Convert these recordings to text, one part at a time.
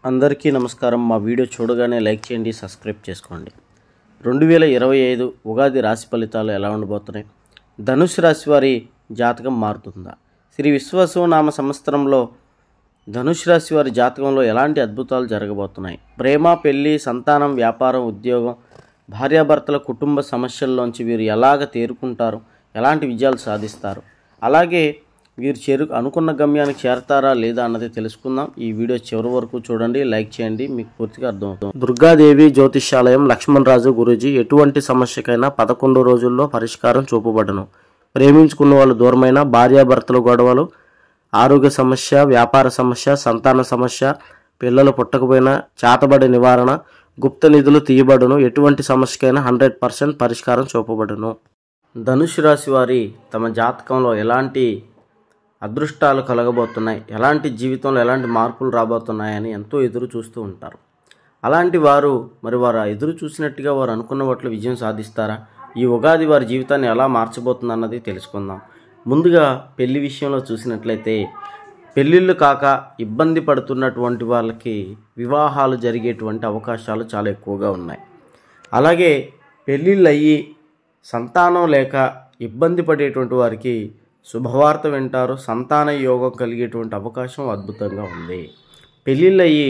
అందరికీ నమస్కారం. మా వీడియో చూడగానే లైక్ చేయండి, సబ్స్క్రైబ్ చేసుకోండి. 2025 ఉగాది రాశి ఫలితాలు ఎలా ఉండబోతున్నాయి? ధనుసు రాశి వారి జాతకం మారుతుందా? శ్రీ విశ్వావసునామ సంవత్సరంలో ధనుసు రాశి వారి జాతకంలో ఎలాంటి అద్భుతాలు జరగబోతున్నాయి? ప్రేమ, పెళ్లి, సంతానం, వ్యాపారం, ఉద్యోగం, భార్యాభర్తల కుటుంబ సమస్యల్లోంచి వీరు ఎలాగ తేరుకుంటారు? ఎలాంటి విజయాలు సాధిస్తారు? అలాగే వీరు అనుకున్న గమ్యానికి చేరతారా లేదా అన్నది తెలుసుకుందాం. ఈ వీడియో చివరి వరకు చూడండి, లైక్ చేయండి, మీకు పూర్తిగా అర్థమవుతుంది. దుర్గాదేవి జ్యోతిష్యాలయం లక్ష్మణరాజు గురూజీ ఎటువంటి సమస్యకైనా 11 రోజుల్లో పరిష్కారం చూపబడను. ప్రేమించుకున్న వాళ్ళు దూరమైన, భార్యాభర్తల గొడవలు, ఆరోగ్య సమస్య, వ్యాపార సమస్య, సంతాన సమస్య, పిల్లలు పుట్టకపోయినా చేతబడి నివారణ, గుప్త నిధులు తీయబడును. ఎటువంటి సమస్యకైనా 100% పరిష్కారం చూపబడును. ధనుసు రాశి వారి తమ జాతకంలో ఎలాంటి అదృష్టాలు కలగబోతున్నాయి, ఎలాంటి జీవితంలో ఎలాంటి మార్పులు రాబోతున్నాయని ఎంతో ఎదురు చూస్తూ ఉంటారు. అలాంటి వారు వారు ఎదురు చూసినట్టుగా వారు అనుకున్న వాటిలో విజయం సాధిస్తారా? ఈ ఉగాది వారి జీవితాన్ని ఎలా మార్చబోతుంది అన్నది తెలుసుకుందాం. ముందుగా పెళ్లి విషయంలో చూసినట్లయితే, పెళ్ళిళ్ళు కాక ఇబ్బంది పడుతున్నటువంటి వాళ్ళకి వివాహాలు జరిగేటువంటి అవకాశాలు చాలా ఎక్కువగా ఉన్నాయి. అలాగే పెళ్ళిళ్ళు అయ్యి సంతానం లేక ఇబ్బంది పడేటువంటి వారికి శుభవార్త వింటారు. సంతాన యోగం కలిగేటువంటి అవకాశం అద్భుతంగా ఉంది. పెళ్ళిళ్ళు అయ్యి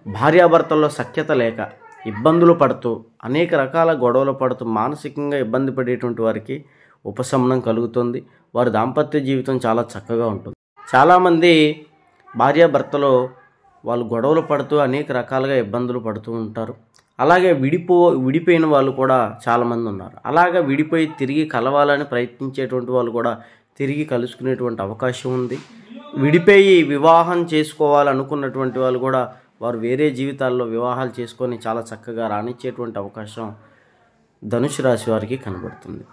భార్యాభర్తల్లో సఖ్యత లేక ఇబ్బందులు పడుతూ అనేక రకాల గొడవలు పడుతూ మానసికంగా ఇబ్బంది పడేటువంటి వారికి ఉపశమనం కలుగుతుంది. వారి దాంపత్య జీవితం చాలా చక్కగా ఉంటుంది. చాలామంది భార్యాభర్తలో వాళ్ళు గొడవలు పడుతూ అనేక రకాలుగా ఇబ్బందులు పడుతూ ఉంటారు. అలాగే విడిపోయిన వాళ్ళు కూడా చాలామంది ఉన్నారు. అలాగే విడిపోయి తిరిగి కలవాలని ప్రయత్నించేటువంటి వాళ్ళు కూడా తిరిగి కలుసుకునేటువంటి అవకాశం ఉంది. విడిపోయి వివాహం చేసుకోవాలనుకున్నటువంటి వాళ్ళు కూడా వారు వేరే జీవితాల్లో వివాహాలు చేసుకొని చాలా చక్కగా రాణించేటువంటి అవకాశం ధనుసు రాశి వారికి కనబడుతుంది.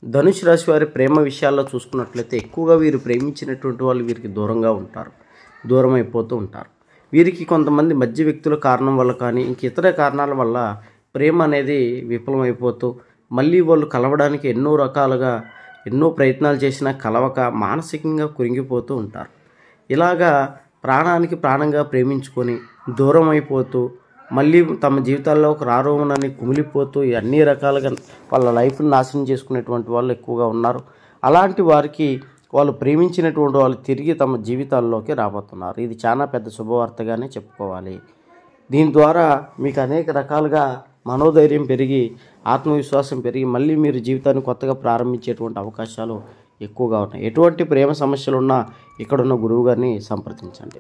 ధనుసు రాశి వారి ప్రేమ విషయాల్లో చూసుకున్నట్లయితే, ఎక్కువగా వీరు ప్రేమించినటువంటి వాళ్ళు వీరికి దూరంగా ఉంటారు, దూరం అయిపోతూ ఉంటారు. వీరికి కొంతమంది మధ్య వ్యక్తుల కారణం వల్ల కానీ ఇంక ఇతర కారణాల వల్ల ప్రేమ అనేది విఫలమైపోతూ మళ్ళీ వాళ్ళు కలవడానికి ఎన్నో ప్రయత్నాలు చేసినా కలవక మానసికంగా కృంగిపోతూ ఉంటారు. ఇలాగా ప్రాణానికి ప్రాణంగా ప్రేమించుకొని దూరం అయిపోతూ మళ్ళీ తమ జీవితాల్లో ఒక రారోమనని కుమిలిపోతూ అన్ని రకాలుగా వాళ్ళ లైఫ్ని నాశనం చేసుకునేటువంటి వాళ్ళు ఎక్కువగా ఉన్నారు. అలాంటి వారికి వాళ్ళు ప్రేమించినటువంటి వాళ్ళు తిరిగి తమ జీవితాల్లోకి రాబోతున్నారు. ఇది చాలా పెద్ద శుభవార్తగానే చెప్పుకోవాలి. దీని ద్వారా మీకు అనేక రకాలుగా మనోధైర్యం పెరిగి, ఆత్మవిశ్వాసం పెరిగి మళ్ళీ మీరు జీవితాన్ని కొత్తగా ప్రారంభించేటువంటి అవకాశాలు ఎక్కువగా ఉన్నాయి. ఎటువంటి ప్రేమ సమస్యలు ఉన్నా ఇక్కడున్న గురువు గారిని సంప్రదించండి.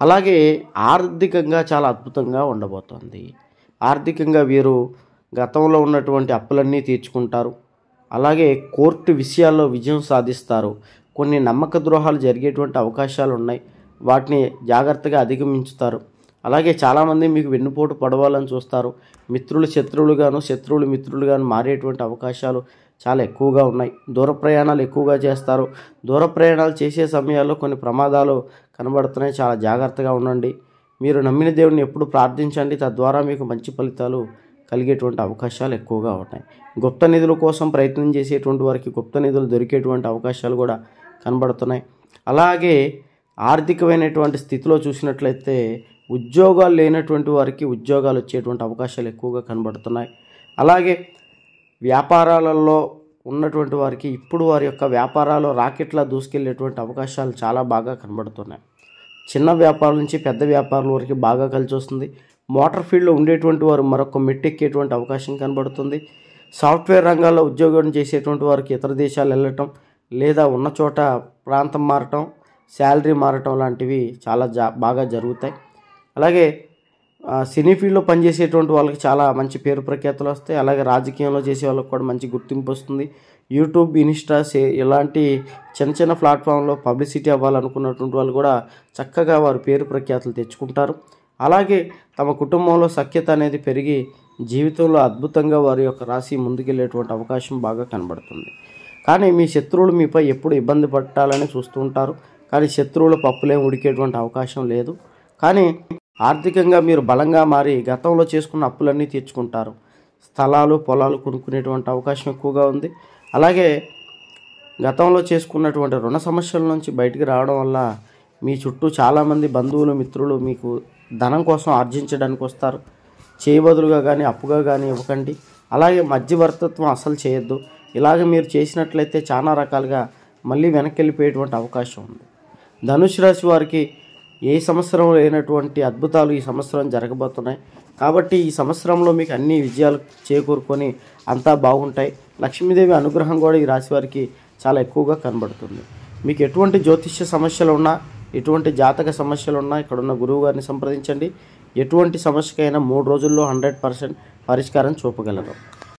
అలాగే ఆర్థికంగా చాలా అద్భుతంగా ఉండబోతోంది. ఆర్థికంగా వీరు గతంలో ఉన్నటువంటి అప్పులన్నీ తీర్చుకుంటారు. అలాగే కోర్టు విషయాల్లో విజయం సాధిస్తారు. కొన్ని నమ్మక ద్రోహాలు జరిగేటువంటి అవకాశాలు ఉన్నాయి, వాటిని జాగ్రత్తగా అధిగమించుతారు. అలాగే చాలామంది మీకు వెన్నుపోటు పడవాలని చూస్తారు. మిత్రులు శత్రువులుగాను, శత్రువులు మిత్రులుగాను మారేటువంటి అవకాశాలు చాలా ఎక్కువగా ఉన్నాయి. దూర ప్రయాణాలు ఎక్కువగా చేస్తారు. దూర ప్రయాణాలు చేసే సమయాల్లో కొన్ని ప్రమాదాలు కనబడుతున్నాయి, చాలా జాగ్రత్తగా ఉండండి. మీరు నమ్మిన దేవుడిని ఎప్పుడు ప్రార్థించండి, తద్వారా మీకు మంచి ఫలితాలు కలిగేటువంటి అవకాశాలు ఎక్కువగా ఉన్నాయి. గుప్త నిధుల కోసం ప్రయత్నం చేసేటువంటి వారికి గుప్త నిధులు దొరికేటువంటి అవకాశాలు కూడా కనబడుతున్నాయి. అలాగే ఆర్థికమైనటువంటి స్థితిలో చూసినట్లయితే, ఉద్యోగాలు లేనటువంటి వారికి ఉద్యోగాలు వచ్చేటువంటి అవకాశాలు ఎక్కువగా కనబడుతున్నాయి. అలాగే వ్యాపారాలలో ఉన్నటువంటి వారికి ఇప్పుడు వారి యొక్క వ్యాపారాలు రాకెట్లా దూసుకెళ్లేటువంటి అవకాశాలు చాలా బాగా కనబడుతున్నాయి. చిన్న వ్యాపారం నుంచి పెద్ద వ్యాపారాల వరకు బాగా కలిసి వస్తుంది. మోటార్ ఫీల్డ్లో ఉండేటువంటి వారు మరొక మెట్టెక్కేటువంటి అవకాశం కనబడుతుంది. సాఫ్ట్వేర్ రంగాల్లో ఉద్యోగం చేసేటువంటి వారికి ఇతర దేశాలు వెళ్ళటం, లేదా ఉన్న చోట ప్రాంతం మారటం, శాలరీ మారటం లాంటివి చాలా బాగా జరుగుతాయి. అలాగే సినీ ఫీల్డ్లో పనిచేసేటువంటి వాళ్ళకి చాలా మంచి పేరు ప్రఖ్యాతులు వస్తాయి. అలాగే రాజకీయంలో చేసే వాళ్ళకి కూడా మంచి గుర్తింపు వస్తుంది. యూట్యూబ్, ఇన్స్టా ఇలాంటి చిన్న చిన్న ప్లాట్ఫామ్లో పబ్లిసిటీ అవ్వాలనుకున్నటువంటి వాళ్ళు కూడా చక్కగా వారు పేరు ప్రఖ్యాతులు తెచ్చుకుంటారు. అలాగే తమ కుటుంబంలో సఖ్యత అనేది పెరిగి జీవితంలో అద్భుతంగా వారి యొక్క రాశి ముందుకెళ్ళేటువంటి అవకాశం బాగా కనబడుతుంది. కానీ మీ శత్రువులు మీపై ఎప్పుడు ఇబ్బంది పట్టాలని చూస్తూ ఉంటారు. కానీ శత్రువుల పప్పులేం ఉడికేటువంటి అవకాశం లేదు. కానీ ఆర్థికంగా మీరు బలంగా మారి గతంలో చేసుకున్న అప్పులన్నీ తీర్చుకుంటారు. స్థలాలు, పొలాలు కొనుక్కునేటువంటి అవకాశం ఎక్కువగా ఉంది. అలాగే గతంలో చేసుకున్నటువంటి రుణ సమస్యల నుంచి బయటికి రావడం వల్ల మీ చుట్టూ చాలామంది బంధువులు మిత్రులు మీకు ధనం కోసం ఆర్జించడానికి వస్తారు. చేయబదులుగా కానీ అప్పుగా కానీ ఇవ్వకండి. అలాగే మధ్యవర్తిత్వం అసలు చేయొద్దు. ఇలాగ మీరు చేసినట్లయితే చాలా రకాలుగా మళ్ళీ వెనక్కి వెళ్ళిపోయేటువంటి అవకాశం ఉంది. ధనుసు రాశి వారికి ఏ సంవత్సరం లేనటువంటి అద్భుతాలు ఈ సంవత్సరం జరగబోతున్నాయి. కాబట్టి ఈ సంవత్సరంలో మీకు అన్ని విజయాలు చేకూరుకొని అంతా బాగుంటాయి. లక్ష్మీదేవి అనుగ్రహం కూడా ఈ రాశి వారికి చాలా ఎక్కువగా కనబడుతుంది. మీకు ఎటువంటి జ్యోతిష్య సమస్యలు ఉన్నా, ఎటువంటి జాతక సమస్యలు ఉన్నా ఇక్కడున్న గురువు గారిని సంప్రదించండి. ఎటువంటి సమస్యకైనా 3 రోజుల్లో 100% పరిష్కారం చూపగలరు.